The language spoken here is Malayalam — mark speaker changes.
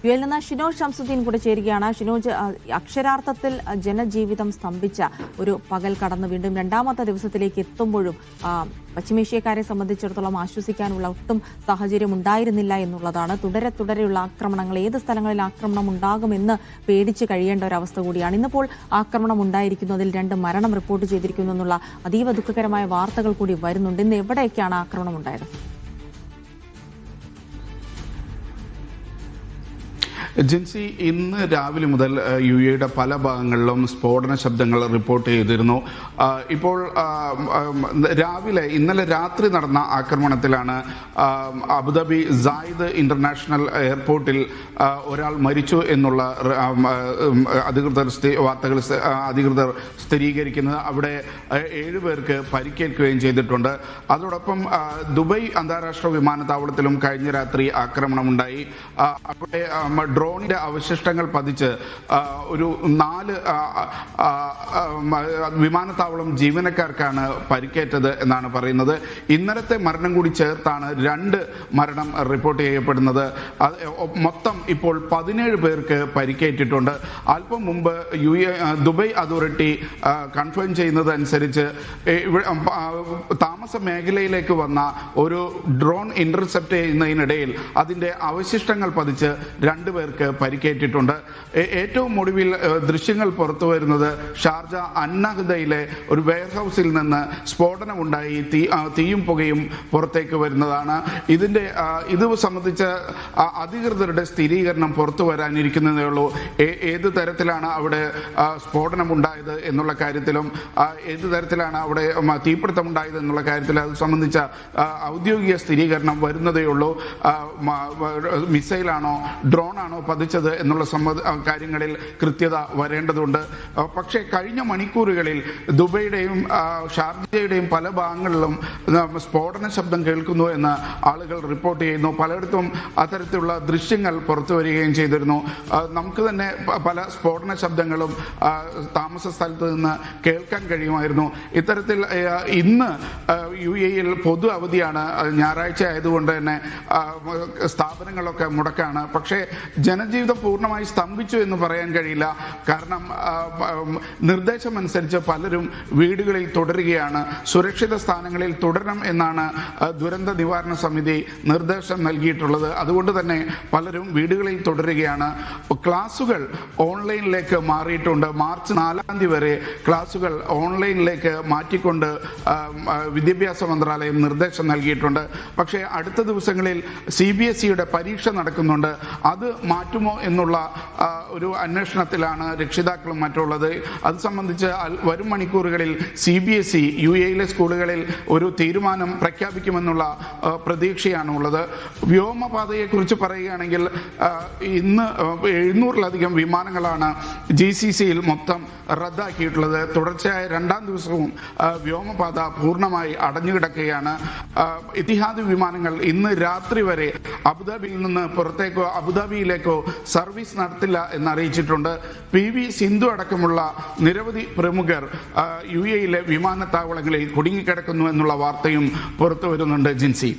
Speaker 1: യുഎൽ നിന്ന് ഷിനോജ് ഷംസുദ്ദീൻ കൂടെ ചേരുകയാണ്. ഷിനോജ്, അക്ഷരാർത്ഥത്തിൽ ജനജീവിതം സ്തംഭിച്ച ഒരു പകൽ കടന്ന് വീണ്ടും രണ്ടാമത്തെ ദിവസത്തിലേക്ക് എത്തുമ്പോഴും പശ്ചിമേഷ്യക്കാരെ സംബന്ധിച്ചിടത്തോളം ആശ്വസിക്കാനുള്ള ഒട്ടും സാഹചര്യം ഉണ്ടായിരുന്നില്ല എന്നുള്ളതാണ്. തുടരെയുള്ള ആക്രമണങ്ങൾ, ഏത് സ്ഥലങ്ങളിൽ ആക്രമണം ഉണ്ടാകുമെന്ന് പേടിച്ച് കഴിയേണ്ട ഒരവസ്ഥ കൂടിയാണ്. ഇന്നിപ്പോൾ ആക്രമണം ഉണ്ടായിരിക്കുന്നു, അതിൽ 2 മരണം റിപ്പോർട്ട് ചെയ്തിരിക്കുന്നു എന്നുള്ള അതീവ ദുഃഖകരമായ വാർത്തകൾ കൂടി വരുന്നുണ്ട്. ഇന്ന് എവിടെയൊക്കെയാണ് ആക്രമണം ഉണ്ടായത്?
Speaker 2: ജിൻസി, ഇന്ന് രാവിലെ മുതൽ യുഎഇയുടെ പല ഭാഗങ്ങളിലും സ്ഫോടന ശബ്ദങ്ങൾ റിപ്പോർട്ട് ചെയ്തിരുന്നു. ഇപ്പോൾ ഇന്നലെ രാത്രി നടന്ന ആക്രമണത്തിലാണ് അബുദാബി സായിദ് ഇന്റർനാഷണൽ എയർപോർട്ടിൽ ഒരാൾ മരിച്ചു എന്നുള്ള അധികൃതർ സ്ഥിരീകരിക്കുന്നത്. അവിടെ 7 പേർക്ക് പരിക്കേൽക്കുകയും ചെയ്തിട്ടുണ്ട്. അതോടൊപ്പം ദുബായ് അന്താരാഷ്ട്ര വിമാനത്താവളത്തിലും കഴിഞ്ഞ രാത്രി ആക്രമണമുണ്ടായി. അവിടെ ഡ്രോണിന്റെ അവശിഷ്ടങ്ങൾ പതിച്ച് ഒരു 4 വിമാനത്താവളം ജീവനക്കാർക്കാണ് പരിക്കേറ്റത് എന്നാണ് പറയുന്നത്. ഇന്നലത്തെ മരണം കൂടി ചേർത്താണ് 2 മരണം റിപ്പോർട്ട് ചെയ്യപ്പെടുന്നത്. മൊത്തം ഇപ്പോൾ 17 പേർക്ക് പരിക്കേറ്റിട്ടുണ്ട്. അല്പം മുമ്പ് ദുബായ് അതോറിറ്റി കൺഫേം ചെയ്യുന്നതനുസരിച്ച് താമസ മേഖലയിലേക്ക് വന്ന ഒരു ഡ്രോൺ ഇന്റർസെപ്റ്റ് ചെയ്യുന്നതിനിടയിൽ അതിന്റെ അവശിഷ്ടങ്ങൾ പതിച്ച് 2 പേർക്ക് പരിക്കേറ്റിട്ടുണ്ട്. ഏറ്റവും ഒടുവിൽ ദൃശ്യങ്ങൾ പുറത്തു വരുന്നത് ഷാർജ അന്നഹദയിലെ ഒരു വെയർഹൌസിൽ നിന്ന് സ്ഫോടനമുണ്ടായി തീയും പുകയും പുറത്തേക്ക് വരുന്നതാണ്. ഇത് സംബന്ധിച്ച അധികൃതരുടെ സ്ഥിരീകരണം പുറത്തു വരാനിരിക്കുന്നതേ ഉള്ളൂ. ഏത് തരത്തിലാണ് അവിടെ സ്ഫോടനമുണ്ടായത് എന്നുള്ള കാര്യത്തിലും ഏത് തരത്തിലാണ് അവിടെ തീപിടുത്തമുണ്ടായത് എന്നുള്ള കാര്യത്തിൽ അത് സംബന്ധിച്ച ഔദ്യോഗിക സ്ഥിരീകരണം വരുന്നതേ ഉള്ളൂ. മിസൈലാണോ ഡ്രോണാണോ പതിച്ചത് എന്നുള്ള കാര്യങ്ങളിൽ കൃത്യത വരേണ്ടതുണ്ട്. പക്ഷേ കഴിഞ്ഞ മണിക്കൂറുകളിൽ ദുബൈയുടെയും ഷാർജയുടെയും പല ഭാഗങ്ങളിലും സ്ഫോടന ശബ്ദം കേൾക്കുന്നു എന്ന് ആളുകൾ റിപ്പോർട്ട് ചെയ്യുന്നു. പലയിടത്തും അത്തരത്തിലുള്ള ദൃശ്യങ്ങൾ പുറത്തു വരികയും ചെയ്തിരുന്നു. നമുക്ക് തന്നെ പല സ്ഫോടന ശബ്ദങ്ങളും താമസ സ്ഥലത്ത് നിന്ന് കേൾക്കാൻ കഴിയുമായിരുന്നു. ഇത്തരത്തിൽ ഇന്ന് യുഎഇയിൽ പൊതു അവധിയാണ്. ഞായറാഴ്ച ആയതുകൊണ്ട് തന്നെ സ്ഥാപനങ്ങളൊക്കെ മുടക്കാണ്. പക്ഷേ ജനജീവിതം പൂർണ്ണമായി സ്തംഭിച്ചു എന്ന് പറയാൻ കഴിയില്ല. കാരണം നിർദ്ദേശമനുസരിച്ച് പലരും വീടുകളിൽ തുടരുകയാണ്. സുരക്ഷിത സ്ഥാനങ്ങളിൽ തുടരണം എന്നാണ് ദുരന്ത നിവാരണ സമിതി നിർദ്ദേശം നൽകിയിട്ടുള്ളത്. അതുകൊണ്ട് തന്നെ പലരും വീടുകളിൽ തുടരുകയാണ്. ക്ലാസുകൾ ഓൺലൈനിലേക്ക് മാറിയിട്ടുണ്ട്. മാർച്ച് 4 വരെ ക്ലാസുകൾ ഓൺലൈനിലേക്ക് മാറ്റിക്കൊണ്ട് വിദ്യാഭ്യാസ മന്ത്രാലയം നിർദ്ദേശം നൽകിയിട്ടുണ്ട്. പക്ഷേ അടുത്ത ദിവസങ്ങളിൽ CBSEയുടെ പരീക്ഷ നടക്കുന്നുണ്ട്. അത് മാറ്റുമോ എന്നുള്ള ഒരു അന്വേഷണത്തിലാണ് രക്ഷിതാക്കളും മറ്റുള്ളത്. അത് സംബന്ധിച്ച് വരും മണിക്കൂറുകളിൽ CBSE യുഎഇയിലെ സ്കൂളുകളിൽ ഒരു തീരുമാനം പ്രഖ്യാപിക്കുമെന്നുള്ള പ്രതീക്ഷയാണുള്ളത്. വ്യോമപാതയെക്കുറിച്ച് പറയുകയാണെങ്കിൽ ഇന്ന് 700-ലധികം വിമാനങ്ങളാണ് GCCയിൽ മൊത്തം റദ്ദാക്കിയിട്ടുള്ളത്. തുടർച്ചയായ 2ാം ദിവസവും വ്യോമപാത പൂർണ്ണമായി അടഞ്ഞുകിടക്കുകയാണ്. ഇത്തിഹാദ് വിമാനങ്ങൾ ഇന്ന് രാത്രി വരെ അബുദാബിയിലേക്കോ സർവീസ് നടത്തില്ല എന്നറിയിച്ചിട്ടുണ്ട്. PV സിന്ധു അടക്കമുള്ള നിരവധി പ്രമുഖർ യുഎഇയിലെ വിമാനത്താവളങ്ങളിൽ കുടുങ്ങിക്കിടക്കുന്നു എന്നുള്ള വാർത്തയും പുറത്തു വരുന്നുണ്ട്. ജിൻസി.